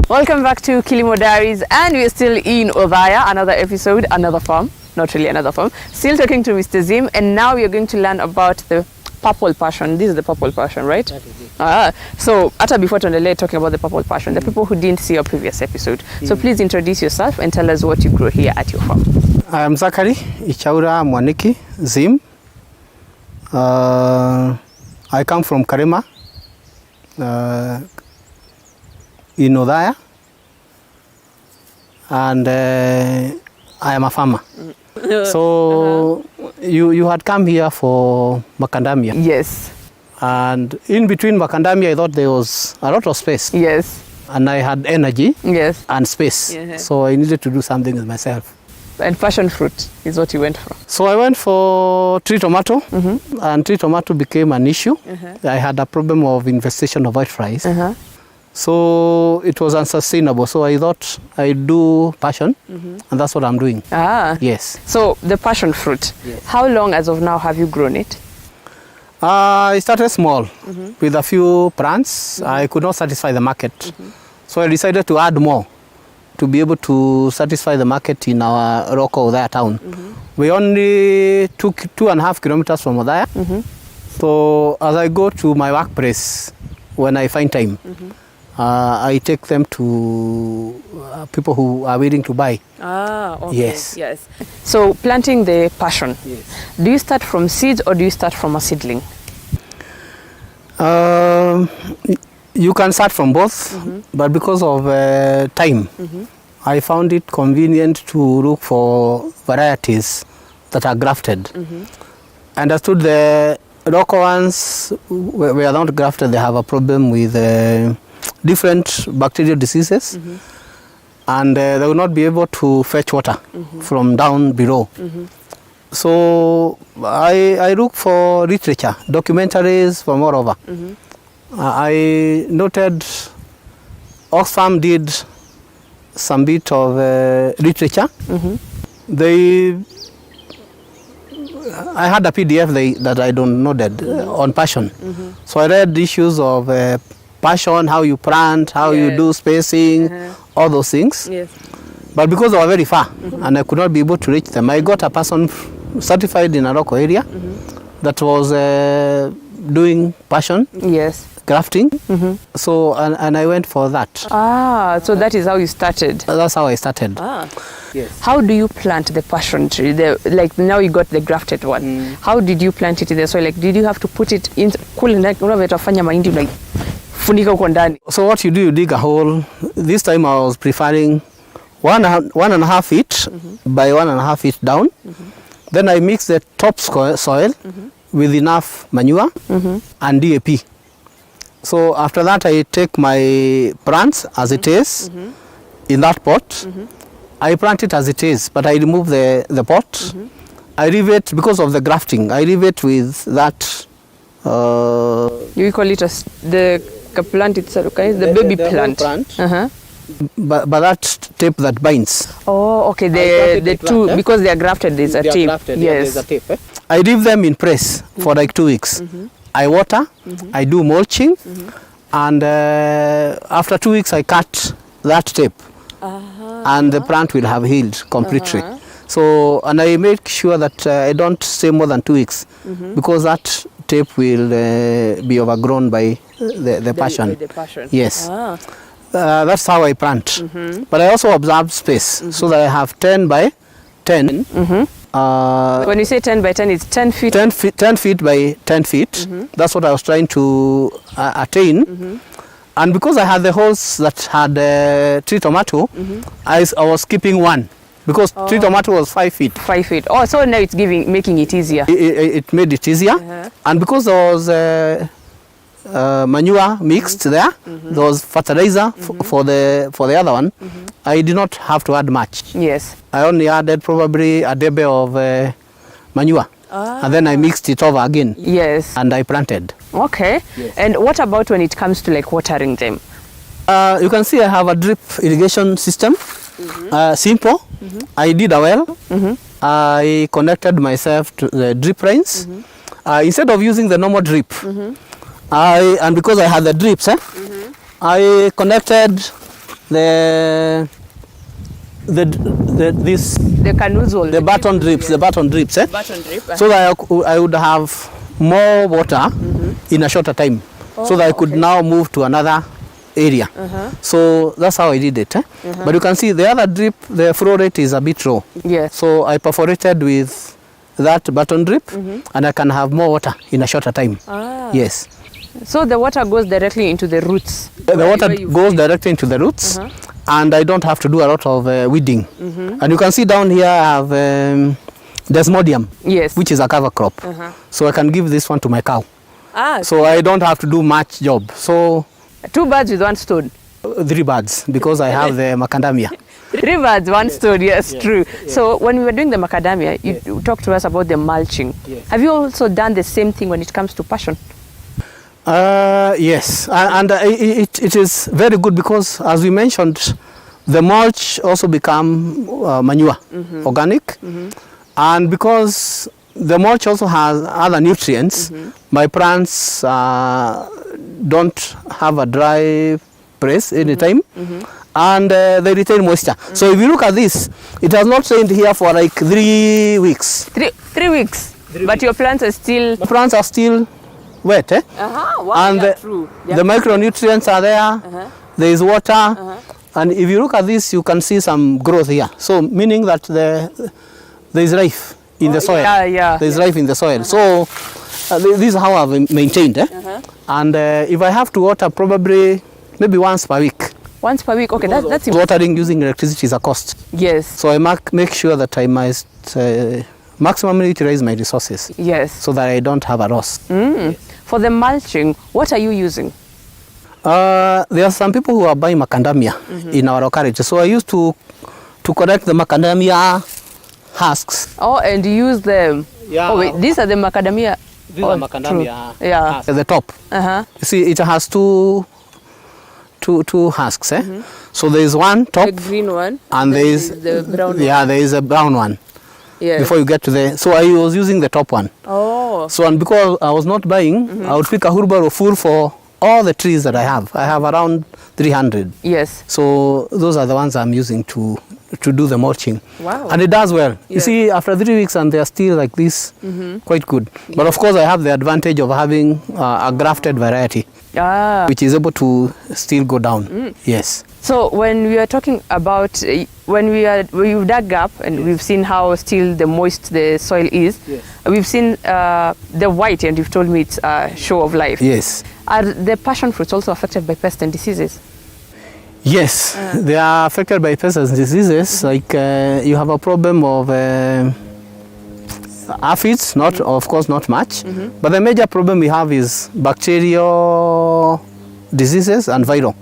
Welcome back to KILIMO Diaries, and we're still in Othaya, another episode, another farm, not really another farm, still talking to Mr. Zim, and now we are going to learn about the purple passion. This is the purple passion, right? That is it. So after before tuendelee talking about the purple passion, the people who didn't see your previous episode, so please introduce yourself and tell us what you grow here at your farm. I am Zachary Ichaura Mwaniki Zim. I come from Karema in Othaya, and I am a farmer. So you had come here for macadamia. Yes. And in between macadamia, I thought there was a lot of space. Yes. And I had energy. Yes. And space. So I needed to do something with myself. And passion fruit is what you went for. So I went for tree tomato, and tree tomato became an issue. I had a problem of infestation of whiteflies. So it was unsustainable. So I thought I'd do passion, and that's what I'm doing. Yes. So the passion fruit, how long as of now have you grown it? I started small with a few plants. I could not satisfy the market. So I decided to add more to be able to satisfy the market in our local Othaya town. We only took 2.5 kilometers from Othaya. So as I go to my workplace, when I find time, I take them to people who are willing to buy. Okay. Yes. So planting the passion, do you start from seeds or do you start from a seedling? You can start from both, but because of time, I found it convenient to look for varieties that are grafted. I understood the local ones were not grafted, they have a problem with different bacterial diseases, and they will not be able to fetch water from down below. So I look for literature, documentaries from all over. I noted Oxfam did some bit of literature. I had a PDF that I downloaded on passion. So I read issues of passion, how you plant, how you do spacing, all those things. But because they were very far and I could not be able to reach them, I got a person certified in a local area that was doing passion. Grafting. So and I went for that. So that is how you started. That's how I started. How do you plant the passion tree? Like now you got the grafted one. How did you plant it in the soil? Like did you have to put it in cool, like unafanya mahindi like funika huko ndani? So what you do, you dig a hole. This time I was preferring 1.5 feet by 1.5 feet down. Then I mix the top soil with enough manure and DAP. So after that, I take my plants as it is in that pot. I plant it as it is, but I remove the pot. I leave it, because of the grafting, I leave it with that. You call it as the plant itself, okay? The baby plant. But that tape that binds. Oh, okay. The two, because they are grafted, there's a tape. Grafted, there's a tape. I leave them in press for like 2 weeks. I water, I do mulching, and after 2 weeks I cut that tape, and the plant will have healed completely. So, and I make sure that I don't stay more than 2 weeks, because that tape will be overgrown by the passion. The passion. Yes. That's how I plant. But I also observe space, so that I have 10 by 10. When you say 10 by 10, it's 10 feet? 10 feet by 10 feet. That's what I was trying to attain. And because I had the holes that had tree tomato, I was keeping one. Because tree tomato was 5 feet. 5 feet. Oh, so now it's making it easier. It made it easier. And because there was manure mixed there, there was fertilizer for the other one, I did not have to add much. Yes. I only added probably a debe of manure. And then I mixed it over again. Yes. And I planted. Okay. Yes. And what about when it comes to like watering them? You can see I have a drip irrigation system. Simple. I did a well. I connected myself to the drip lines. Instead of using the normal drip, and because I had the drips, I connected the canoozle, the button drips, button drip, so that I would have more water in a shorter time, so that I could now move to another area. So that's how I did it. But you can see the other drip, the flow rate is a bit low. Yes. So I perforated with that button drip, and I can have more water in a shorter time. Yes. So the water goes directly into the roots. The water goes directly into the roots, and I don't have to do a lot of weeding. And you can see down here I have desmodium, yes, which is a cover crop. So I can give this one to my cow. So I don't have to do much job. So 2 birds with 1 stone. 3 birds, because I have the macadamia. 3 birds, 1 stone, yes, true. So when we were doing the macadamia, you talked to us about the mulching. Have you also done the same thing when it comes to passion? Yes, and it is very good, because as we mentioned, the mulch also become manure, organic, and because the mulch also has other nutrients, my plants don't have a dry place anytime, and they retain moisture. So if you look at this, it has not rained here for like 3 weeks. 3 weeks? But your plants are still... Plants are still wet, Wow, and true. The micronutrients are there, there is water, and if you look at this, you can see some growth here. So meaning that there is life in the soil. There is life in the soil. So this is how I've maintained. And if I have to water, probably maybe once per week. Once per week, okay, that's watering using electricity is a cost. Yes. So I make sure that I must maximally utilize my resources. Yes. So that I don't have a loss. For the mulching, what are you using? There are some people who are buying macadamia in our locality. So I used to collect the macadamia husks. Oh, and use them. Yeah. Oh wait, these are the macadamia. These are macadamia. Yeah. At the top. You see, it has two husks. So there is one top. The green one. And there is the brown one. Yeah, there is a brown one. Yes. Before you get to the, so I was using the top one. Oh. So, and because I was not buying, I would pick a wheelbarrow full for all the trees that I have. I have around 300. Yes. So those are the ones I'm using to do the mulching. Wow. And it does well. You see, after 3 weeks and they are still like this, quite good. But of course I have the advantage of having a grafted variety, which is able to still go down. Yes. So when we are talking about, we've dug up and we've seen how still the moist the soil is. We've seen the white, and you've told me it's a show of life. Yes. Are the passion fruits also affected by pests and diseases? Yes, they are affected by pests and diseases. Like you have a problem of aphids, of course not much, but the major problem we have is bacterial diseases and viral.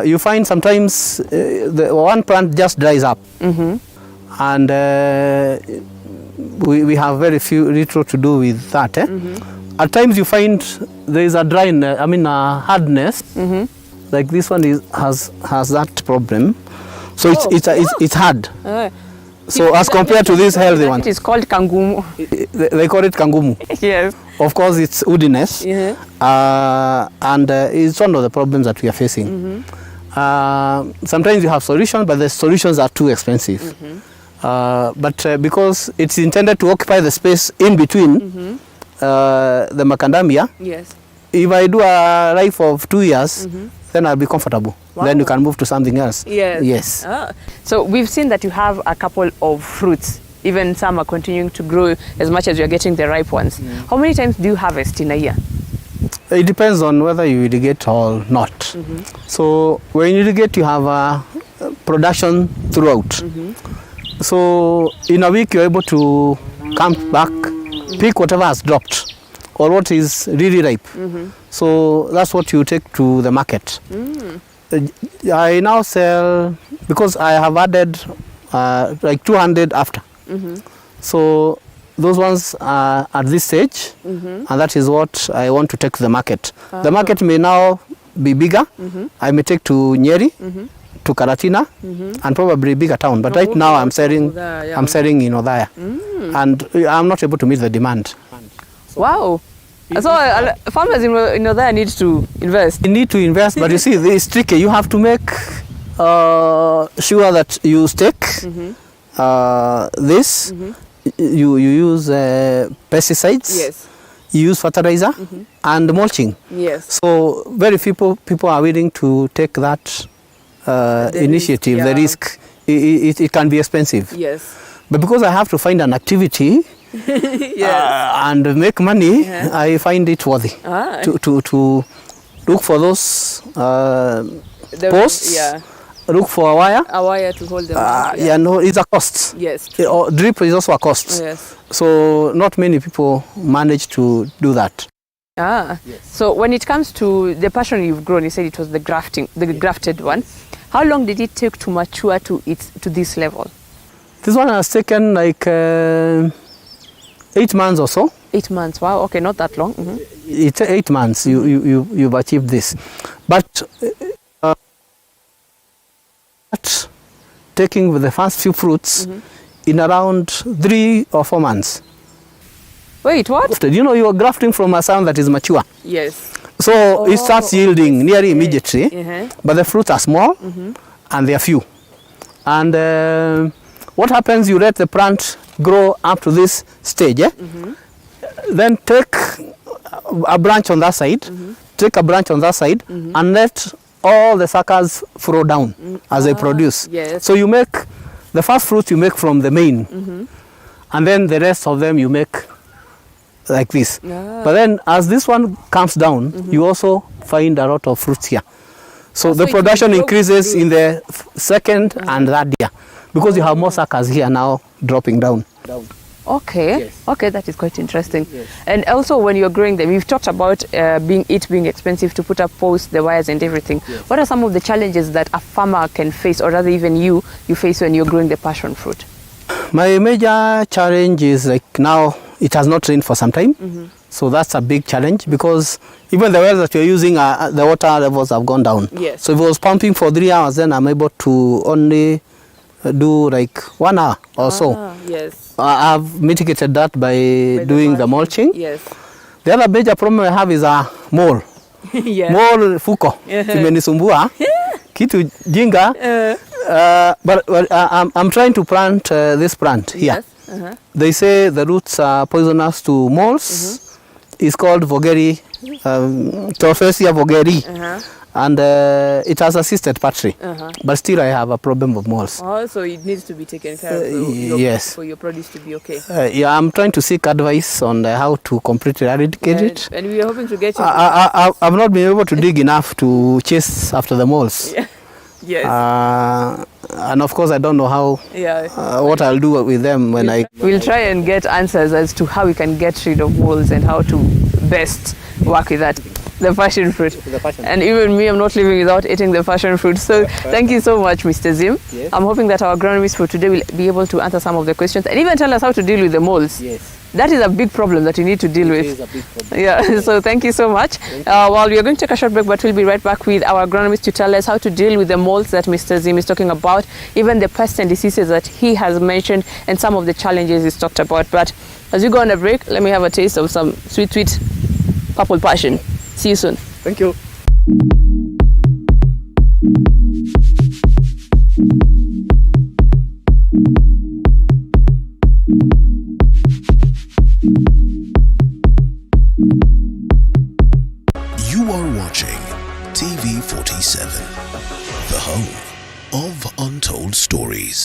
You find sometimes the one plant just dries up, and we have very little to do with that. At times you find there is a dryness, a hardness. Like this one has that problem, so it's hard. So as compared to this healthy one, it is called kangumu. They call it kangumu. Yes. Of course, it's woodiness, and it's one of the problems that we are facing. Sometimes you have solutions, but the solutions are too expensive. But because it's intended to occupy the space in between the macadamia, if I do a life of 2 years, then I'll be comfortable. Wow. Then you can move to something else. Yes. So we've seen that you have a couple of fruits. Even some are continuing to grow as much as you're getting the ripe ones. How many times do you harvest in a year? It depends on whether you irrigate or not. So when you irrigate, you have a production throughout. So in a week, you're able to come back, pick whatever has dropped or what is really ripe. So that's what you take to the market. I now sell, because I have added like 200 after. So those ones are at this stage, and that is what I want to take to the market. The market may now be bigger. I may take to Nyeri, to Karatina and probably bigger town. But right now I'm selling I'm selling in Othaya, and I'm not able to meet the demand. Wow. So farmers in Othaya need to invest. You need to invest, but you see, it's tricky. You have to make sure that you stake this. You use pesticides. Yes. You use fertilizer and mulching. Yes. So very few people are willing to take that initiative, risk, the risk. It can be expensive. Yes. But because I have to find an activity and make money, I find it worthy to look for those posts, look for a wire to hold them. no, it's a cost. Yes. Drip is also a cost. Yes. So not many people manage to do that. Yes. So when it comes to the passion you've grown, you said it was the grafted one. How long did it take to mature to this level? This one has taken like 8 months or so. 8 months. Wow. Okay, not that long. It's 8 months. You've achieved this, but taking with the first few fruits in around 3 or 4 months. Wait, what? You are grafting from a sound that is mature. Yes. So it starts yielding nearly immediately, but the fruits are small and they are few. And what happens, you let the plant grow up to this stage, then take a branch on that side, take a branch on that side, and let all the suckers throw down as they produce. Yes. So you make the first fruit you make from the main, and then the rest of them you make like this. But then as this one comes down, you also find a lot of fruits here. So the production increases in the second and third year, because you have more suckers here now dropping down. Okay. Yes. Okay, that is quite interesting. Yes. And also when you're growing them, you've talked about being expensive to put up posts, the wires and everything. Yes. What are some of the challenges that a farmer can face, or rather even you face when you're growing the passion fruit? My major challenge is like now it has not rained for some time. So that's a big challenge, because even the wells that you're using, the water levels have gone down. Yes. So if it was pumping for 3 hours, then I'm able to only do like 1 hour or so. Yes. I've mitigated that by doing the mulching. Yes. The other major problem I have is a mole. Yes. Mole fuko. Imenisumbua. Kitu jinga. But I'm trying to plant this plant here. Yes. They say the roots are poisonous to moles. It's called Vogeri, Trophesia vogeri. And it has assisted patry. But still I have a problem of moles. Oh, so it needs to be taken care of yes. for your produce to be okay. I'm trying to seek advice on how to completely eradicate it. And we are hoping to get you. I've not been able to dig enough to chase after the moles. Yeah. Yes. And of course I don't know how what I'll do with them when We'll try and get answers as to how we can get rid of moles and how to best work with that. The passion fruit. And even me, I'm not living without eating the passion fruit. So thank you so much, Mr. Zim. Yes. I'm hoping that our agronomist for today will be able to answer some of the questions and even tell us how to deal with the moles. Yes. That is a big problem that you need to deal with. It is a big problem. Yeah, so thank you so much. Well, we are going to take a short break, but we'll be right back with our agronomist to tell us how to deal with the moles that Mr. Zim is talking about, even the pests and diseases that he has mentioned, and some of the challenges he's talked about. But as we go on a break, let me have a taste of some sweet, sweet purple passion. See you soon. Thank you. You are watching TV 47, the home of untold stories.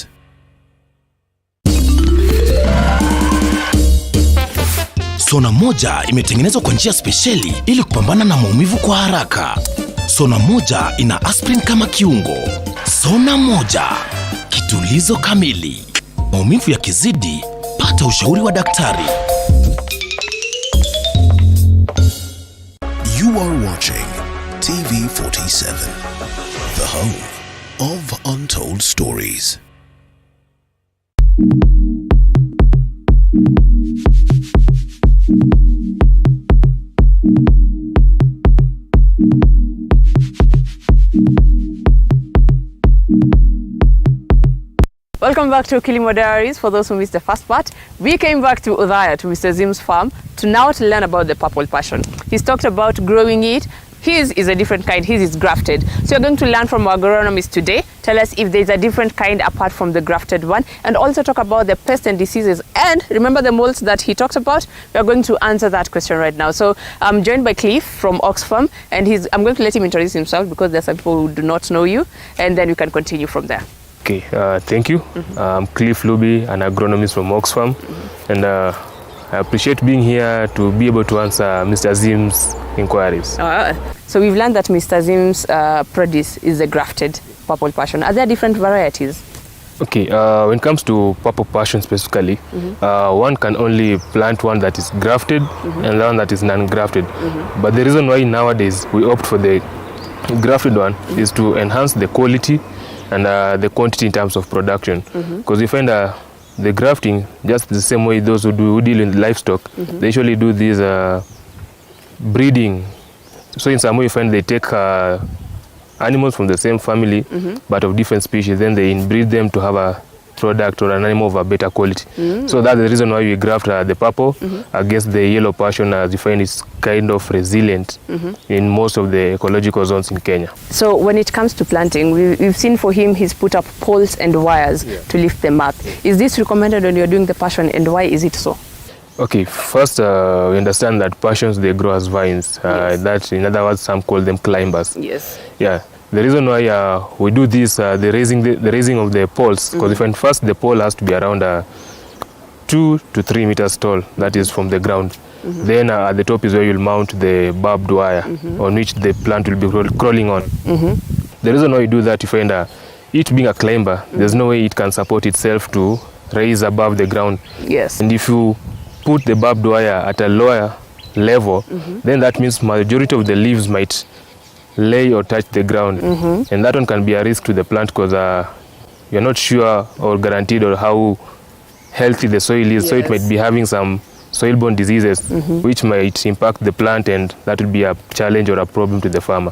Sona moja imetengenezwa kwa njia spesheli ili kupambana na maumivu kwa haraka. Sona moja ina aspirin kama kiungo. Sona moja, kitulizo kamili. Maumivu yakizidi, pata ushauri wa daktari. You are watching TV 47, the home of untold stories. Welcome back to KILIMO Diaries. For those who missed the first part, we came back to Othaya, to Mr. Zim's farm, to learn about the purple passion. He's talked about growing it. His is a different kind. His is grafted. So you're going to learn from our agronomist today. Tell us if there's a different kind apart from the grafted one, and also talk about the pests and diseases. And remember the molds that he talked about? We're going to answer that question right now. So I'm joined by Cliff from Oxfam, and I'm going to let him introduce himself because there's some people who do not know you, and then we can continue from there. Okay, thank you. I'm Cliff Luby, an agronomist from Oxfam, and I appreciate being here to be able to answer Mr. Zim's inquiries. So we've learned that Mr. Zim's produce is a grafted purple passion. Are there different varieties? Okay, when it comes to purple passion specifically, one can only plant one that is grafted and one that is non-grafted. But the reason why nowadays we opt for the grafted one is to enhance the quality and the quantity in terms of production. Because we find the grafting, just the same way those who deal in livestock, they usually do this breeding. So in some way you find they take animals from the same family but of different species, then they inbreed them to have a product or an animal of a better quality. So that's the reason why we graft the purple against the yellow passion, as you find it's kind of resilient in most of the ecological zones in Kenya. So when it comes to planting, we've seen for him he's put up poles and wires to lift them up. Is this recommended when you're doing the passion, and why is it so? Okay, first we understand that passions, they grow as vines. That, in other words, some call them climbers. Yes. Yeah. The reason why we do this, the raising of the poles, because first the pole has to be around 2 to 3 meters tall, that is from the ground. Then at the top is where you'll mount the barbed wire on which the plant will be crawling on. The reason why you do that, you find it being a climber, there's no way it can support itself to raise above the ground. Yes. And if you put the barbed wire at a lower level, then that means majority of the leaves might lay or touch the ground, and that one can be a risk to the plant because you're not sure or guaranteed or how healthy the soil is. So it might be having some soil-borne diseases which might impact the plant, and that will be a challenge or a problem to the farmer.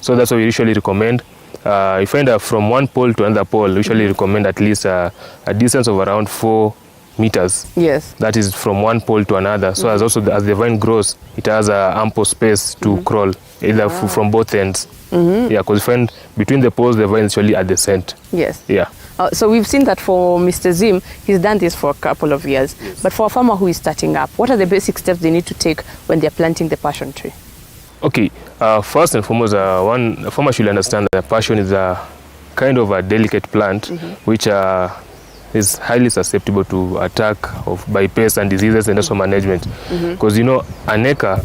So that's why we usually recommend, you find from one pole to another pole, we usually recommend at least a distance of around 4 meters. Yes. That is from one pole to another. So as the vine grows, it has ample space to crawl, either from both ends. Yeah, because find between the poles, the vine is usually at the center. Yes. Yeah. So we've seen that for Mr. Zim, he's done this for a couple of years. But for a farmer who is starting up, what are the basic steps they need to take when they're planting the passion tree? Okay, first and foremost, a farmer should understand that passion is a kind of a delicate plant which is highly susceptible to attack by pests and diseases, and also management. Because an acre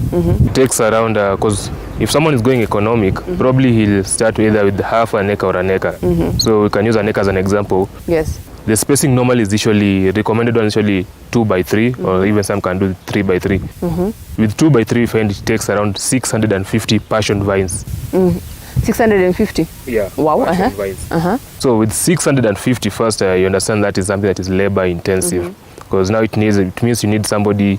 takes around, because if someone is going economic, probably he'll start either with half an acre or an acre. So we can use an acre as an example. Yes. The spacing normally is usually recommended one, usually 2 by 3, or even some can do 3 by 3. With 2 by 3, we find it takes around 650 passion vines. 650? Yeah. Wow. Vines. So with 650, first you understand that is something that is labor intensive, because now it means you need somebody,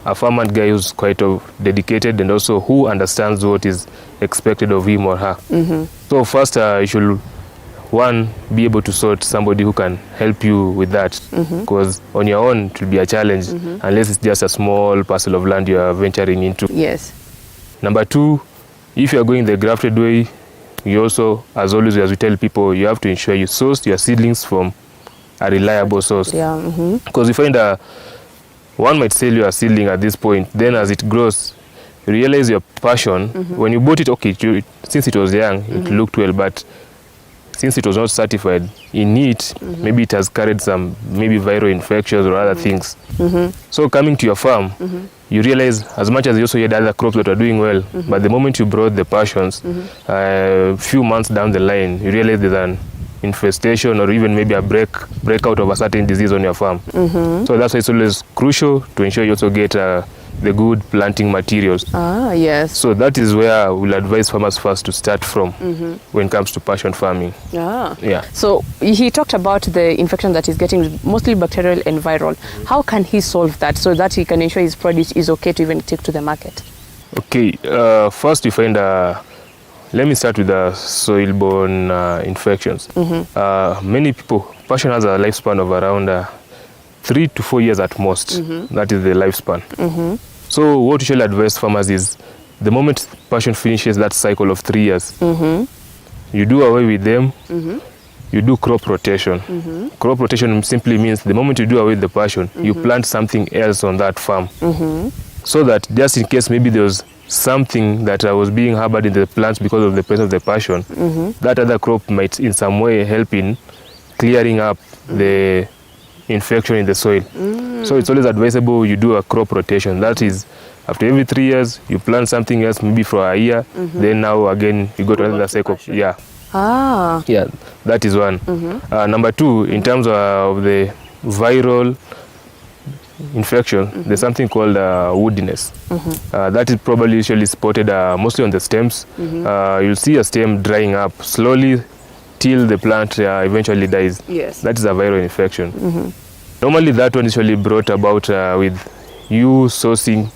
a farmer guy who's quite dedicated, and also who understands what is expected of him or her. So first you should be able to sort somebody who can help you with that, because on your own it will be a challenge unless it's just a small parcel of land you are venturing into. Yes. Number 2, if you are going the grafted way, you also, as always, as we tell people, you have to ensure you source your seedlings from a reliable source. Yeah. Because you find one might sell you a seedling at this point, then as it grows, you realize your passion, when you bought it, okay, since it was young, it looked well, but since it was not certified, in it, maybe it has carried some maybe viral infections or other things. So coming to your farm, you realize, as much as you also had other crops that are doing well, but the moment you brought the passions, a few months down the line, you realize there's an infestation or even maybe a breakout of a certain disease on your farm. So that's why it's always crucial to ensure you also get the good planting materials. Yes. So that is where we'll advise farmers first to start from when it comes to passion farming. Yeah. So he talked about the infection that he's getting, mostly bacterial and viral. How can he solve that so that he can ensure his produce is okay to even take to the market? Okay, first you find, let me start with the soil-borne infections. Many people passion has a lifespan of around 3 to 4 years at most. That is the lifespan. So what we shall advise farmers is the moment passion finishes that cycle of 3 years, you do away with them. You do crop rotation. Crop rotation simply means the moment you do away with the passion, you plant something else on that farm. So that just in case maybe there was something that was being harbored in the plants because of the presence of the passion, that other crop might in some way help in clearing up the infection in the soil. So it's always advisable you do a crop rotation. That is, after every 3 years, you plant something else maybe for a year, then now again you go to another cycle. Yeah. Yeah, that is one. Number two, in terms of the viral infection, there's something called woodiness. That is probably usually spotted mostly on the stems. You'll see a stem drying up slowly till the plant eventually dies. Yes. That is a viral infection. Normally that one is usually brought about with you sourcing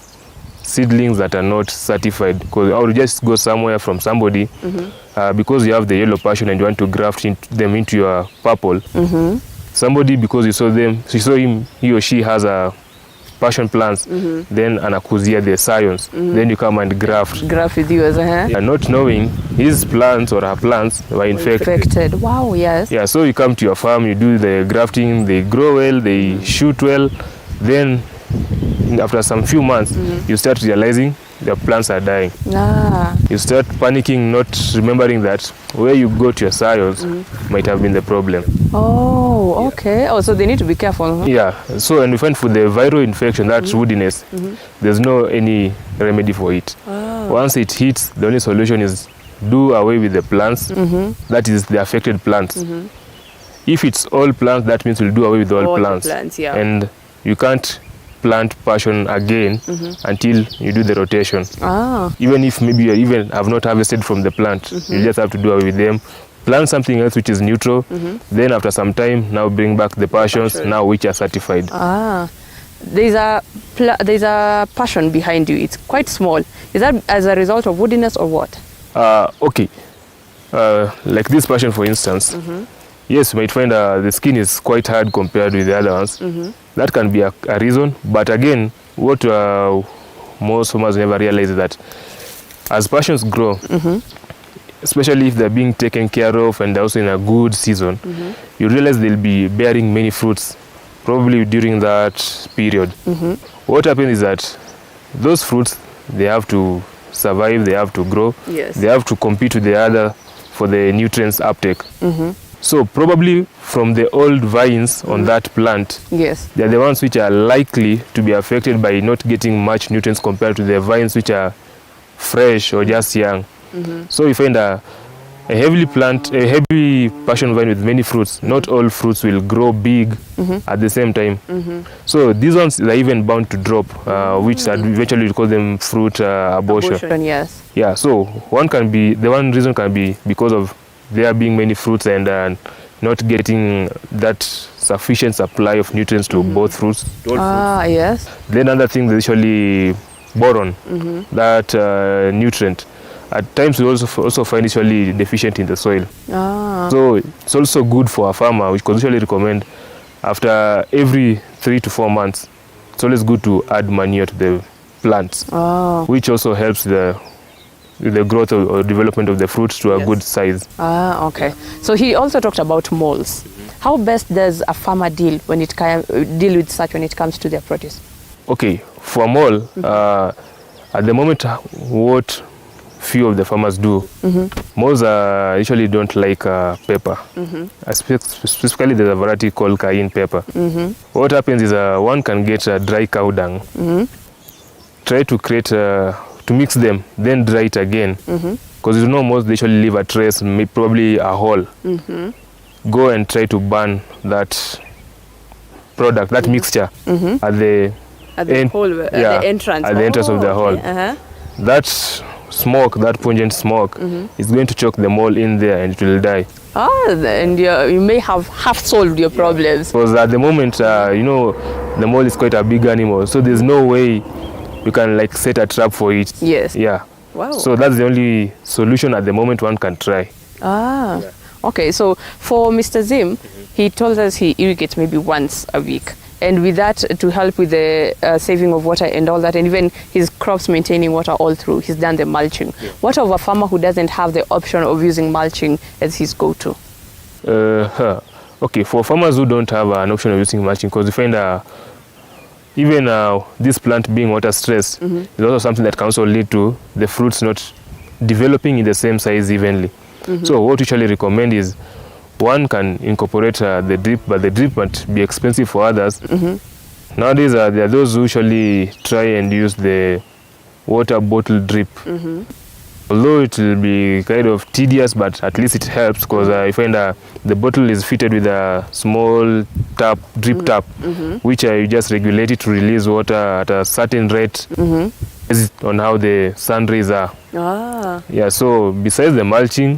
seedlings that are not certified, because I would just go somewhere from somebody because you have the yellow passion and you want to graft them into your purple. Somebody, because you saw him, he or she has a passion plants, then anakuzia the scions, then you come and graft with you as and not knowing his plants or her plants were infected. Wow, yes. Yeah, so you come to your farm, you do the grafting, they grow well, they shoot well, then after some few months, you start realizing the plants are dying. You start panicking, not remembering that where you got your soils might have been the problem. Oh, okay. Oh, so they need to be careful. Yeah. So, and we find for the viral infection, that's woodiness, there's no any remedy for it. Once it hits, the only solution is do away with the plants. That is the affected plants. If it's all plants, that means we'll do away with all plants. Yeah. And you can't plant passion again until you do the rotation. Even if maybe you even have not harvested from the plant, you just have to do away with them. Plant something else which is neutral. Then after some time, now bring back the passions now which are certified. There's a passion behind you. It's quite small. Is that as a result of woodiness or what? Okay. Like this passion, for instance. Yes, you might find the skin is quite hard compared with the other ones. That can be a reason. But again, what most farmers never realize is that as passions grow, especially if they're being taken care of and also in a good season, you realize they'll be bearing many fruits, probably during that period. What happens is that those fruits, they have to survive, they have to grow, they have to compete with the other for the nutrients uptake. So probably from the old vines on that plant, they're the ones which are likely to be affected by not getting much nutrients compared to the vines which are fresh or just young. So you find a heavy passion vine with many fruits. Not all fruits will grow big at the same time. So these ones are even bound to drop, which eventually we call them fruit abortion. Yes. Yeah. So one reason can be because of there being many fruits and not getting that sufficient supply of nutrients to both fruits. Yes. Then another thing is usually boron, that nutrient. At times we also find usually deficient in the soil. So it's also good for a farmer, which could usually recommend after every 3 to 4 months, it's always good to add manure to the plants, which also helps the growth or development of the fruits to a good size. Okay. So he also talked about moles. How best does a farmer deal with such when it comes to their produce? Okay, for mole, at the moment, what few of the farmers do, moles usually don't like pepper. Specifically, there's a variety called cayenne pepper. What happens is one can get dry cow dung, try to create to mix them, then dry it again. Because you know most they usually leave a trace, probably a hole. Go and try to burn that product, that mixture at the entrance of the hole. That smoke, that pungent smoke, is going to choke the mole in there and it will die. And you may have half solved your problems. Because at the moment, the mole is quite a big animal, so there's no way you can like set a trap for it. Yes. Yeah. Wow. So that's the only solution at the moment one can try. Okay, so for Mr. Zim, he told us he irrigates maybe once a week. And with that, to help with the saving of water and all that, and even his crops maintaining water all through, he's done the mulching. Yeah. What of a farmer who doesn't have the option of using mulching as his go-to? Okay, for farmers who don't have an option of using mulching, because you find even this plant being water stressed is also something that can also lead to the fruits not developing in the same size evenly. So what we usually recommend is one can incorporate the drip, but the drip might be expensive for others. Nowadays, there are those who usually try and use the water bottle drip. Although it will be kind of tedious, but at least it helps, because I find the bottle is fitted with a small tap, drip tap, which you just regulate it to release water at a certain rate based on how the sun rays are. Yeah, so besides the mulching,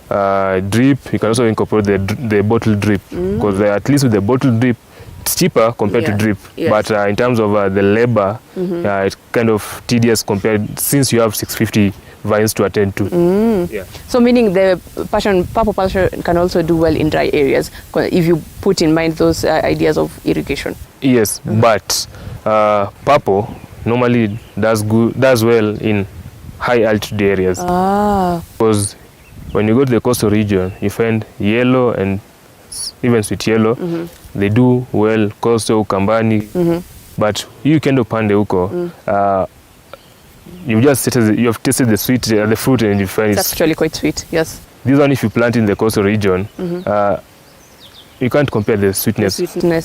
drip, you can also incorporate the bottle drip, because at least with the bottle drip, it's cheaper compared to drip. But in terms of the labor, it's kind of tedious compared, since you have 650 vines to attend to. So meaning the purple passion can also do well in dry areas if you put in mind those ideas of irrigation. Yes, but purple normally does well in high altitude areas. Because when you go to the coastal region, you find yellow and even sweet yellow, they do well, coastal, Ukambani. But you can do pande huko. You have tasted the sweet, the fruit, and you find it's actually quite sweet. Yes. This one, if you plant in the coastal region, you can't compare the sweetness.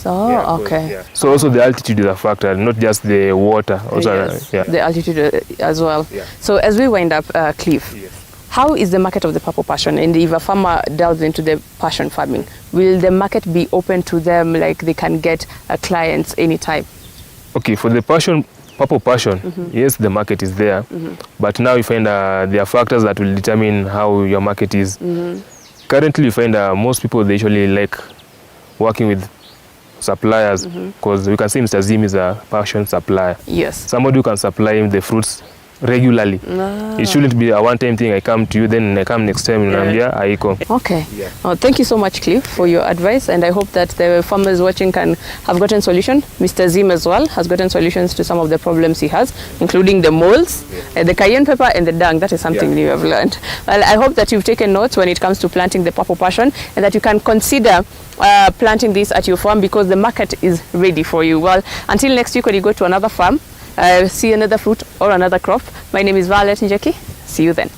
Okay. So also the altitude is a factor, not just the water. Also, the altitude as well. So as we wind up, Cliff, how is the market of the purple passion? And if a farmer delves into the passion farming, will the market be open to them, like they can get clients anytime? Okay, for the purple passion, yes, the market is there. But now you find there are factors that will determine how your market is. Currently, you find most people, they usually like working with suppliers, because we can say Mr. Zim is a passion supplier. Yes. Somebody who can supply him the fruits regularly. It shouldn't be a one-time thing. I come to you, then I come next time, and Okay. Thank you so much, Cliff, for your advice, and I hope that the farmers watching can have gotten solution. Mr. Zim as well has gotten solutions to some of the problems he has, including the molds, the cayenne pepper, and the dung. That is something new I've learned. Well, I hope that you've taken notes when it comes to planting the purple passion, and that you can consider planting this at your farm, because the market is ready for you. Well, until next week when you go to another farm, see another fruit or another crop. My name is Violet Njeki. See you then.